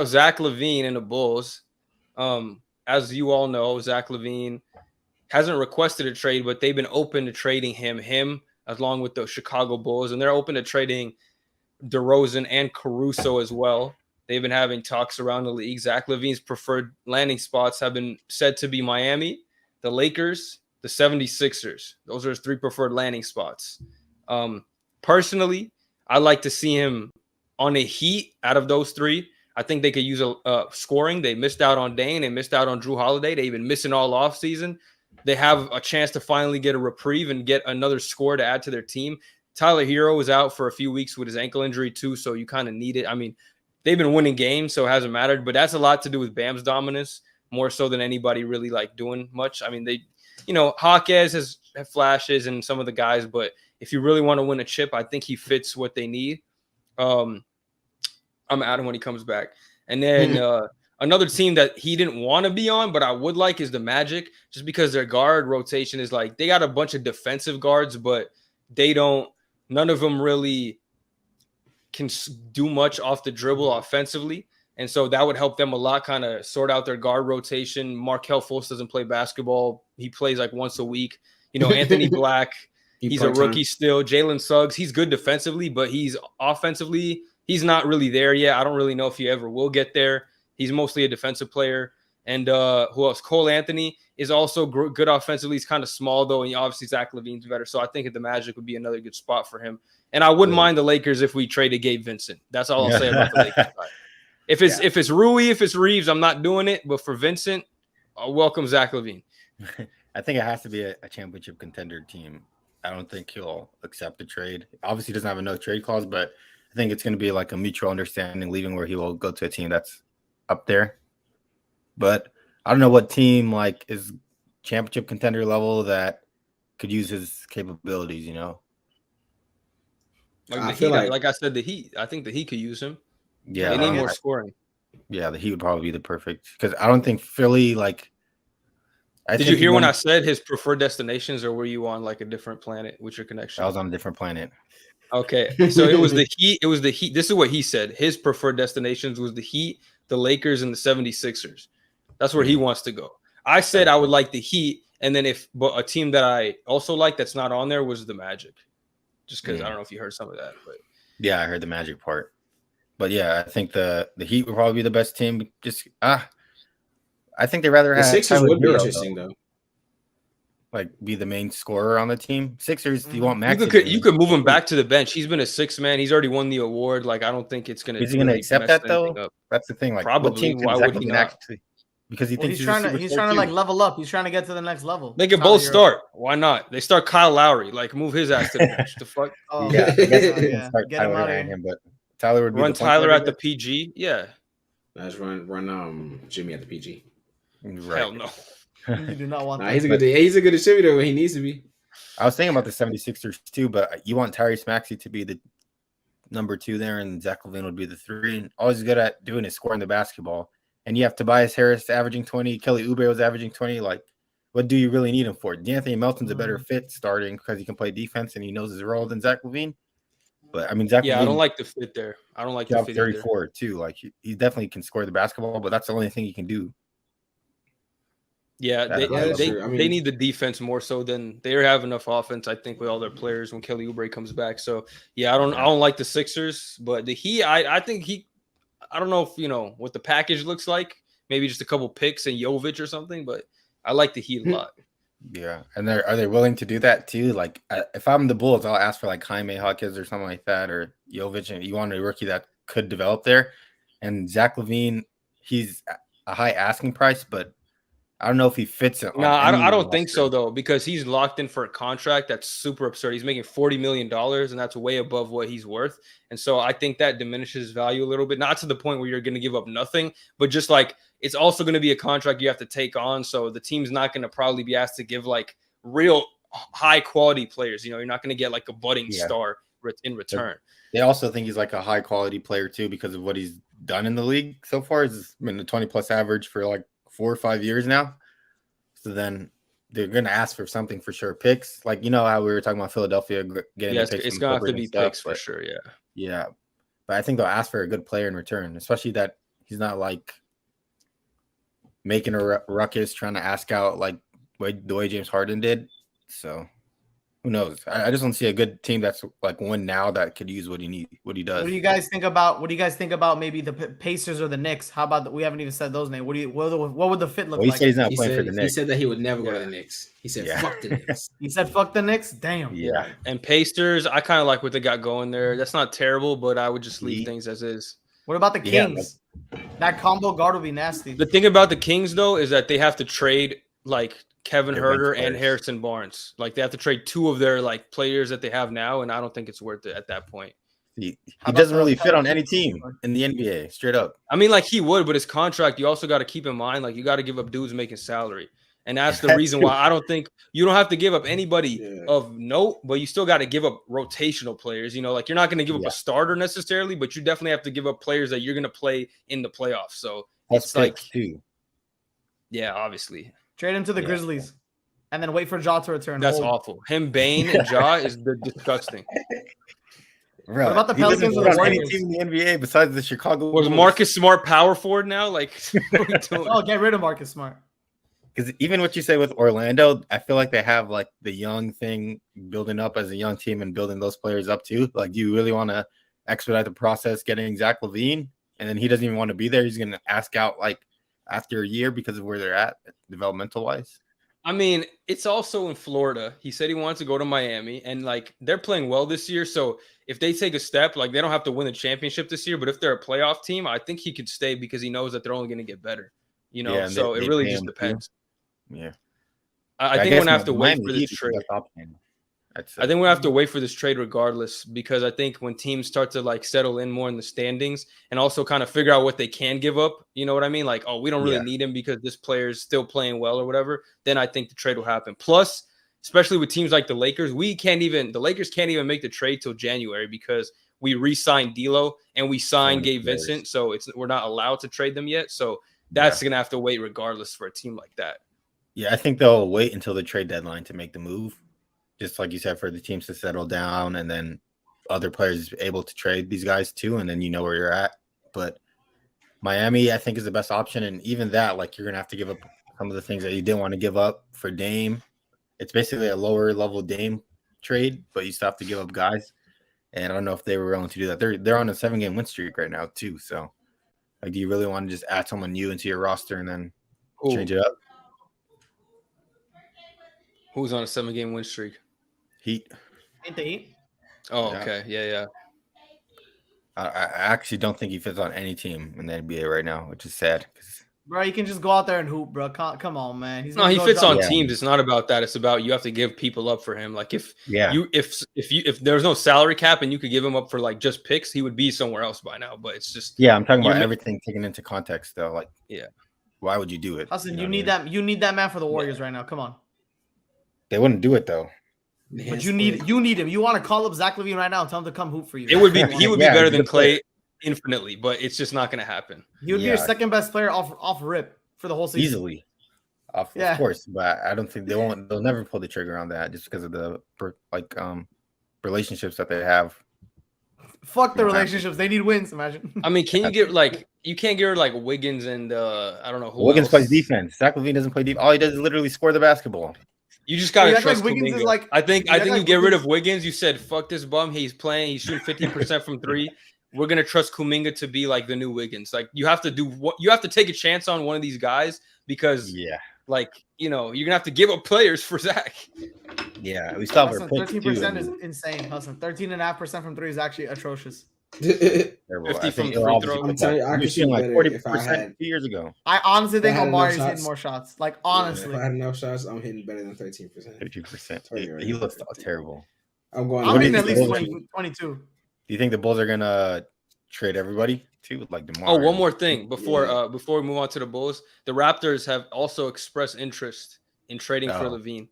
Zach Lavine and the Bulls. As you all know, Zach Lavine hasn't requested a trade, but they've been open to trading him along with the Chicago Bulls, and they're open to trading DeRozan and Caruso as well. They've been having talks around the league. Zach Lavine's preferred landing spots have been said to be Miami, the Lakers, the 76ers. Those are his three preferred landing spots. Personally, I'd like to see him on the Heat out of those three. I think they could use a scoring. They missed out on Dane. They missed out on Drew Holiday. They've been missing all offseason. They have a chance to finally get a reprieve and get another score to add to their team. Tyler Hero was out for a few weeks with his ankle injury too, so you kind of need it. I mean, they've been winning games, so it hasn't mattered, but that's a lot to do with Bam's dominance, more so than anybody really like doing much. I mean, Hawkes has flashes and some of the guys, but if you really want to win a chip, I think he fits what they need. I'm Adam when he comes back. And then another team that he didn't want to be on, but I would like is the Magic, just because their guard rotation is like they got a bunch of defensive guards, but none of them really can do much off the dribble offensively. And so that would help them a lot, kind of sort out their guard rotation. Markelle Fultz doesn't play basketball. He plays like once a week. Anthony Black, he's a rookie still. Jalen Suggs, he's good defensively, but he's offensively, he's not really there yet. I don't really know if he ever will get there. He's mostly a defensive player. And who else? Cole Anthony is also good offensively. He's kind of small, though, and obviously Zach Lavine's better. So I think the Magic would be another good spot for him. And I wouldn't mind the Lakers if we traded Gabe Vincent. That's all I'll say about the Lakers. If it's Rui, if it's Reeves, I'm not doing it. But for Vincent, I'll welcome Zach Lavine. I think it has to be a championship contender team. I don't think he'll accept the trade. Obviously, he doesn't have a no trade clause, but I think it's going to be like a mutual understanding, leaving where he will go to a team that's up there. But I don't know what team like is championship contender level that could use his capabilities, Like I said, the Heat. I think the Heat could use him. Yeah, they need more scoring. Yeah, the Heat would probably be the perfect, because I don't think Philly Did you hear when I said his preferred destinations, or were you on like a different planet with your connection? I was on a different planet. Okay, so it was the Heat. It was the Heat. This is what he said. His preferred destinations was the Heat, the Lakers, and the 76ers. That's where he wants to go. I said I would like the Heat, and then but a team that I also like that's not on there was the Magic. Just because I don't know if you heard some of that, but yeah, I heard the Magic part. But yeah, I think the Heat would probably be the best team. I think they'd rather have the Sixers would be interesting though. Like be the main scorer on the team. Sixers, you want Max? You could move him back to the bench. He's been a six man. He's already won the award. Like I don't think it's gonna. Is he gonna accept that though? That's the thing. Like probably. Why would he not? Because he thinks he's trying to like level up. He's trying to get to the next level. They can both start. Why not? They start Kyle Lowry. Like move his ass to the bench. The fuck. Oh, yeah. Get him out of here. But Tyler would run Tyler at the PG. Yeah. Let's run Jimmy at the PG. Right. Hell no. You do not want that. He's a good distributor when he needs to be. I was thinking about the 76ers too, but you want Tyrese Maxey to be the number 2 there, and Zach Lavine would be the 3. And all he's good at doing is scoring the basketball. And you have Tobias Harris averaging 20. Kelly Oubre was averaging 20. Like, what do you really need him for? D'Anthony Melton's a better fit starting because he can play defense and he knows his role than Zach Lavine. But I mean, Zach. Yeah, Lavine, I don't like the fit there. I don't like the fit 34 too. Like he definitely can score the basketball, but that's the only thing he can do. Yeah, they need the defense more so than they have enough offense. I think with all their players when Kelly Oubre comes back. So yeah, I don't like the Sixers, but the Heat. I think I don't know if what the package looks like. Maybe just a couple picks and Jovic or something, but I like the Heat a lot. Yeah, and are they willing to do that too? Like, if I'm the Bulls, I'll ask for like Jaime Hawkins or something like that, or Jovic, and you want a rookie that could develop there. And Zach Lavine, he's a high asking price, but I don't know if he fits it. No, I don't think so though, because he's locked in for a contract that's super absurd. He's making $40 million, and that's way above what he's worth. And so I think that diminishes value a little bit. Not to the point where you're going to give up nothing, but just like it's also going to be a contract you have to take on. So the team's not going to probably be asked to give like real high quality players. You're not going to get like a budding star in return. They also think he's like a high quality player too because of what he's done in the league so far. He's been a 20+ average for like 4 or 5 years now. So then they're going to ask for something for sure. Picks, like, how we were talking about Philadelphia getting picks. It's going to have to be picks for sure. Yeah. Yeah. But I think they'll ask for a good player in return, especially that He's not like making a ruckus trying to ask out like the way James Harden did. So who knows? I just don't see a good team that's like win now that could use what he does. What do you guys think about maybe the Pacers or the Knicks? How about we haven't even said those names. What would the fit look Well, he like? said he's not He playing for the said, Knicks. he said that he would never go to the Knicks. He said, Yeah. fuck the Knicks. He said fuck the Knicks. Damn. Yeah. And Pacers, I kind of like what they got going there. That's not terrible, but I would just leave He- things as is. What about the Yeah, Kings? That combo guard would be nasty. The thing about the Kings, though, is that they have to trade like Kevin Their Herter bench and players. Harrison Barnes. Like they have to trade two of their like players that they have now, and I don't think it's worth it at that point. He about doesn't the really fit on any Pelicans? team in the NBA, straight up. I mean, like he would, but his contract, you also got to keep in mind, like you got to give up dudes making salary. And that's the That's reason true. why I don't think you don't have to give up anybody Yeah. of note, but you still got to give up rotational players. You know, like you're not going to give up Yeah. a starter necessarily, but you definitely have to give up players that you're going to play in the playoffs. So Plus it's like, picks, too. yeah, obviously. Trade him to the Yeah. Grizzlies, and then wait for Ja to return. That's Hold. awful. Him, Bane, and Ja is disgusting. Bro, What about the he doesn't Pelicans or fit the on any Warriors? team in the NBA besides the Chicago Was Bulls. Marcus Smart power forward now? Like, what are we doing? Oh, get rid of Marcus Smart. Because even what you say with Orlando, I feel like they have like the young thing building up as a young team and building those players up too. Like, do you really want to expedite the process getting Zach Lavine, and then he doesn't even want to be there? He's going to ask out like after a year because of where they're at developmental wise. I mean, it's also in Florida. He said he wants to go to Miami, and like they're playing well this year. So if they take a step, like they don't have to win the championship this year, but if they're a playoff team, I think he could stay because he knows that they're only going to get better. You know, Yeah, and so they it really pay just him, too. depends. Yeah, I think we're gonna have to wait Miami for Heat this is the trade. best option, I'd say. I think we have to wait for this trade regardless, because I think when teams start to like settle in more in the standings and also kind of figure out what they can give up, you know what I mean? Like, oh, we don't really Yeah. need him because this player is still playing well or whatever. Then I think the trade will happen. Plus, especially with teams like the Lakers, the Lakers can't even make the trade till January because we re-signed D'Lo and we signed many Gabe players. Vincent, so we're not allowed to trade them yet. So that's gonna have to wait regardless for a team like that. Yeah, I think they'll wait until the trade deadline to make the move. Just like you said, for the teams to settle down and then other players able to trade these guys too, and then you know where you're at. But Miami, I think, is the best option. And even that, like, you're going to have to give up some of the things that you didn't want to give up for Dame. It's basically a lower level Dame trade, but you still have to give up guys. And I don't know if they were willing to do that. They're on a 7-game win streak right now too. So, like, do you really want to just add someone new into your roster and then change it up? Who's on a 7-game win streak? Heat. Ain't the Heat? Oh, Yeah. okay. Yeah. I actually don't think he fits on any team in the NBA right now, which is sad. Bro, you can just go out there and hoop, bro. Come on, man. No, he fits on Yeah. teams. It's not about that. It's about you have to give people up for him. Like if Yeah. if there's no salary cap and you could give him up for like just picks, he would be somewhere else by now. But it's just Yeah, I'm talking about You- everything taken into context, though. Like, Yeah. why would you do it? Hassan, know you what I need mean? that. You need that man for the Warriors right now. Come on. They wouldn't do it though. But you need him. You want to call up Zach Lavine right now and tell him to come hoop for you. it would be he would be Yeah, better he's a than good player. Clay infinitely, but it's just not going to happen. He would be Yeah. your second best player off rip for the whole season. Easily, of Yeah. course. But I don't think they won't. They'll never pull the trigger on that just because of the relationships that they have. Fuck the Exactly. relationships. They need wins. Imagine. I mean, can you get like you can't get rid of like Wiggins and I don't know who Wiggins else. plays defense. Zach Lavine doesn't play defense. All he does is literally score the basketball. You just gotta You act like trust Wiggins is Kuminga. like- I think you act you like get rid Wiggins- of Wiggins. You said fuck this bum. He's playing. He's shooting 15% from three. We're gonna trust Kuminga to be like the new Wiggins. Like you have to do what you have to take a chance on one of these guys because Yeah, like you know you're gonna have to give up players for Zach. yeah. We still have our Hassan, picks too. 13% is and insane. Hassan, 13.5% from three is actually atrocious. terrible. 50 I from think free it'll throw. obviously I'm telling you, I you're could shooting shoot like better 40% if I had- 2 years ago. I honestly think If I had enough Omari's hitting shots- more shots. Like If honestly, I had enough shots, I'm hitting better than 13%. 50%. Tell you right He now. looks terrible. I'm going. I'm What do hitting you at think least the Bulls 22. Do you think the Bulls are gonna trade everybody too, like DeMar? Oh, one more thing before Yeah. before we move on to the Bulls, the Raptors have also expressed interest in trading for Oh. Lavine,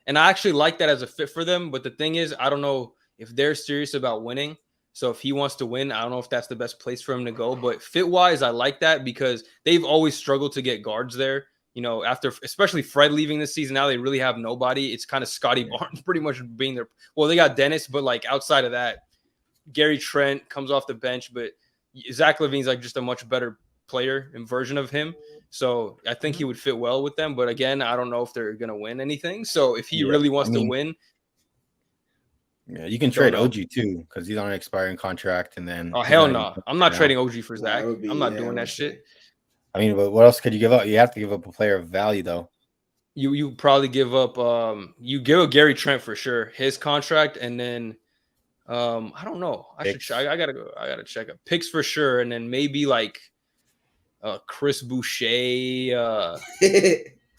and I actually like that as a fit for them. But the thing is, I don't know if they're serious about winning. So if he wants to win, I don't know if that's the best place for him to go. But fit wise, I like that because they've always struggled to get guards there. You know, after especially Fred leaving this season, now they really have nobody. It's kind of Scotty Barnes pretty much being there. Well, they got Dennis, but like outside of that, Gary Trent comes off the bench, but Zach Lavine's like just a much better player and version of him. So I think he would fit well with them. But again, I don't know if they're going to win anything. So if he really wants to win. Yeah, you can trade OG too because he's on an expiring contract. And then. Oh, hell no. I'm not trading OG for Zach. I'm not doing that shit. I mean, but what else could you give up? You have to give up a player of value, though. You probably give up you give up Gary Trent for sure, his contract, and then I don't know. I gotta check up picks for sure, and then maybe like Chris Boucher.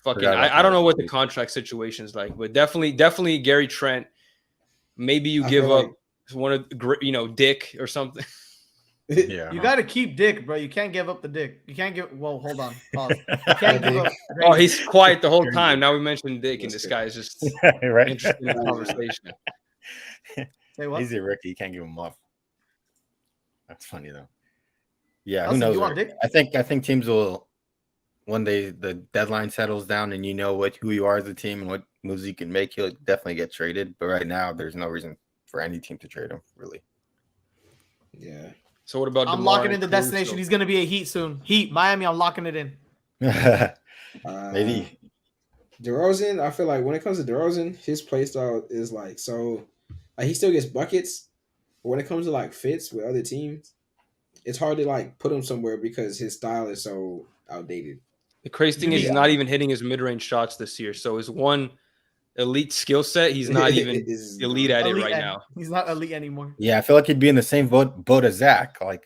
Fucking I don't know what the contract situation is like, but definitely Gary Trent. Maybe you give up one of Dick or something. Yeah, you got to keep Dick, bro. You can't give up the Dick. You can't give. Well, hold on. Pause. You can't give up. Oh, he's quiet the whole time. Now we mentioned Dick, and this guy is just right. interested in the conversation. Say what? He's a rookie. You can't give him up. That's funny though. Yeah, Nelson, who knows? you want Dick? I think teams will when the deadline settles down and you know who you are as a team and what moves you can make. He'll definitely get traded. But right now, there's no reason for any team to trade him. Really. Yeah. So what about? I'm locking in the destination. He's gonna be a Heat soon. Heat, Miami. I'm locking it in. Maybe. DeRozan. I feel like when it comes to DeRozan, his play style is like so. Like he still gets buckets, but when it comes to like fits with other teams, it's hard to like put him somewhere because his style is so outdated. The crazy thing is he's not even hitting his mid-range shots this year. So his one elite skill set, he's not even elite at it right now. He's not elite anymore. Yeah, I feel like he'd be in the same boat as Zach. Like,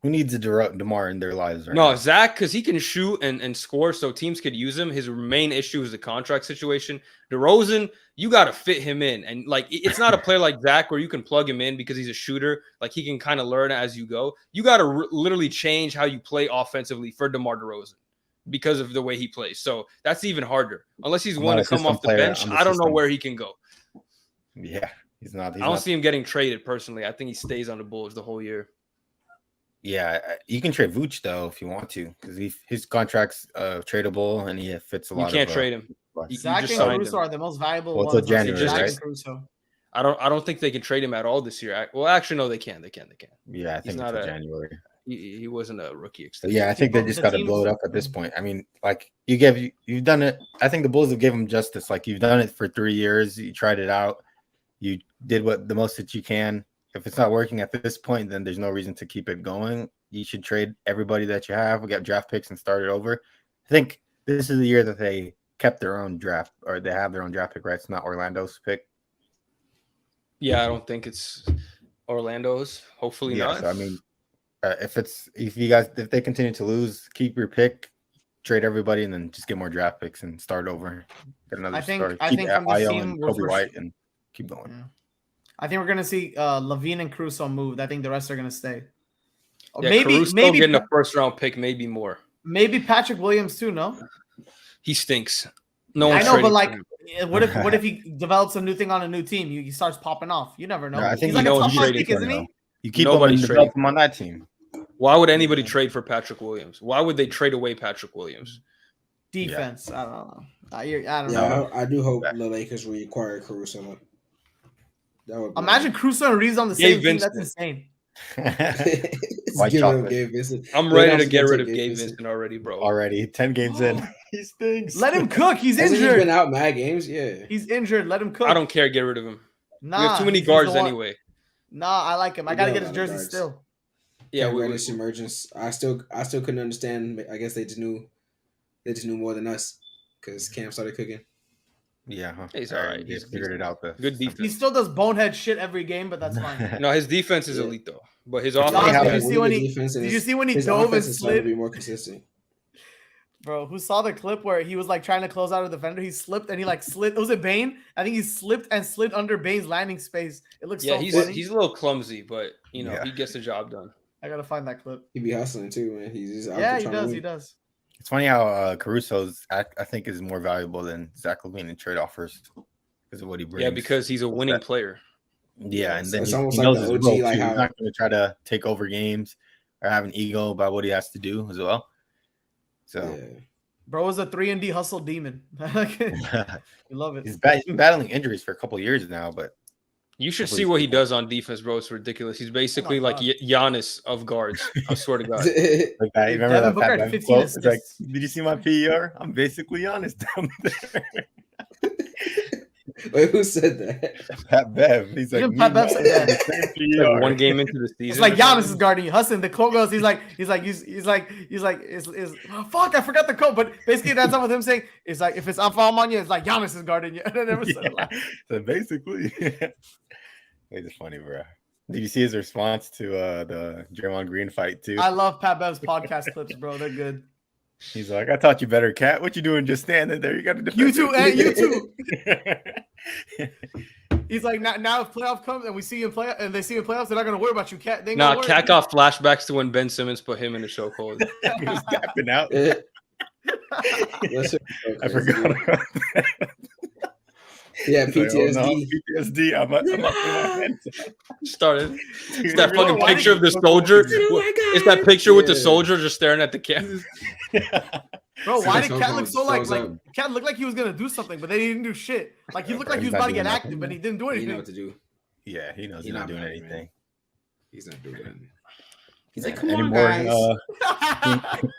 who needs a DeMar in their lives right now? No, Zach, because he can shoot and score, so teams could use him. His main issue is the contract situation. DeRozan, you got to fit him in. And, like, it's not a player like Zach where you can plug him in because he's a shooter. Like, he can kind of learn as you go. You got to literally change how you play offensively for DeMar DeRozan because of the way he plays. So that's even harder. Unless he's willing to come off the bench, I don't know where he can go. Yeah, he's not. I don't see him getting traded personally. I think he stays on the Bulls the whole year. Yeah, you can trade Vooch though if you want to, because his contract's tradable and he fits a lot. You can't trade him. Zach and Caruso are the most valuable ones. Until January, right? I don't think they can trade him at all this year. Well, actually, no, they can. They can. Yeah, I think until January. He wasn't a rookie extension. Yeah, I think they just got to blow it up at this point. I mean, like you've done it. I think the Bulls have given him justice. Like you've done it for 3 years. You tried it out. You did the most that you can. If it's not working at this point, then there's no reason to keep it going. You should trade everybody that you have. We got draft picks and start it over. I think this is the year that they kept their own draft, or they have their own draft pick rights, not Orlando's pick. Yeah, I don't think it's Orlando's. Hopefully not. So, I mean, if they continue to lose, keep your pick, trade everybody, and then just get more draft picks and start over. Get another start. I think from this team, and Kobe White and keep going. Yeah. I think we're gonna see Lavine and Caruso moved. I think the rest are gonna stay. Yeah, maybe getting a first round pick, maybe more. Maybe Patrick Williams too. No, he stinks. No, I know, but like, what if he develops a new thing on a new team? He starts popping off. You never know. No, I think he's like a top pick, isn't he? You keep him on that team. Why would anybody trade for Patrick Williams? Why would they trade away Patrick Williams? Defense. Yeah. I don't know. I don't know. I do hope the Lakers reacquire Caruso. That would imagine Caruso and Reeves on the same team. That's insane. Gabe Vincent. I'm ready to get rid of Gabe Vincent already, bro. Already 10 games in. He stinks. Let him cook. He's injured. He's been out mad games. Yeah, he's injured. Let him cook. I don't care. Get rid of him. Nah, we have too many guards anyway. Nah, I like him. I gotta get his jersey still. Yeah, Reddish emergence. I still couldn't understand. I guess they just knew more than us because Cam started cooking. Yeah, he's all right. He's figured it out. Good defense. He still does bonehead shit every game, but that's fine. No, his defense is elite though. But his offense. Did you see when he dove and slid? To be more consistent. Bro, who saw the clip where he was like trying to close out a defender? He slipped and he like slid. Was it Bane? I think he slipped and slid under Bane's landing space. It looks so funny. He's a little clumsy, but he gets the job done. I gotta find that clip. He be hustling too, man. He's just out there trying to win. He does. It's funny how Caruso's I think is more valuable than Zach Lavine in trade offers because of what he brings. Yeah, because he's a winning player. Yeah, and then it's he almost knows like the his OG, role, like how he's not going to try to take over games or have an ego about what he has to do as well. So, bro is a 3-and-D hustle demon. You love it. He's been battling injuries for a couple of years now, but You should see what he does on defense, bro. It's ridiculous. He's basically like Giannis of guards. I swear to God. Like that. You remember Devin that Booker Pat had Bev 15 quote? It's like, assists. did you see my PER? I'm basically honest down there. Wait, who said that? Pat Bev. He's like, Even Pat Bev said that. the same Like PER. one game into the season. It's like or Giannis something. is guarding you. Hassan, the quote goes, he's like, oh, fuck, I forgot the quote, but basically that's not with him saying, it's like, if I'm on you, it's like Giannis is guarding you. And I never said it last. So basically, it's funny, bro. Did you see his response to the Draymond Green fight too? I love Pat Bev's podcast clips, bro. They're good. He's like, I taught you better, Cat. What you doing just standing there? You got to You too, and you too. too. He's like, now if playoff comes and we see you in play and they see you in playoffs, they're not gonna worry about you, Cat. They ain't Nah, gonna worry. Cat got flashbacks to when Ben Simmons put him in the chokehold. He was tapping out. That shit was so I crazy. forgot about that. Yeah, He's like, PTSD. oh, no, PTSD. I'm up in my hands. Started. It's Dude, that you know fucking why picture of the he's so soldier. cool? It's that picture with the Yeah. soldier just staring at the camera. Bro, why did So Cat look so froze like up. Cat looked like he was gonna do something, but they didn't do shit. Like he Yeah, looked bro, like he he's was not about to get doing active, but he didn't do You anything. know what to do. Yeah, he knows He's he's not not doing married, anything. He's not doing nothing. He's Yeah, like, come on, anymore, guys.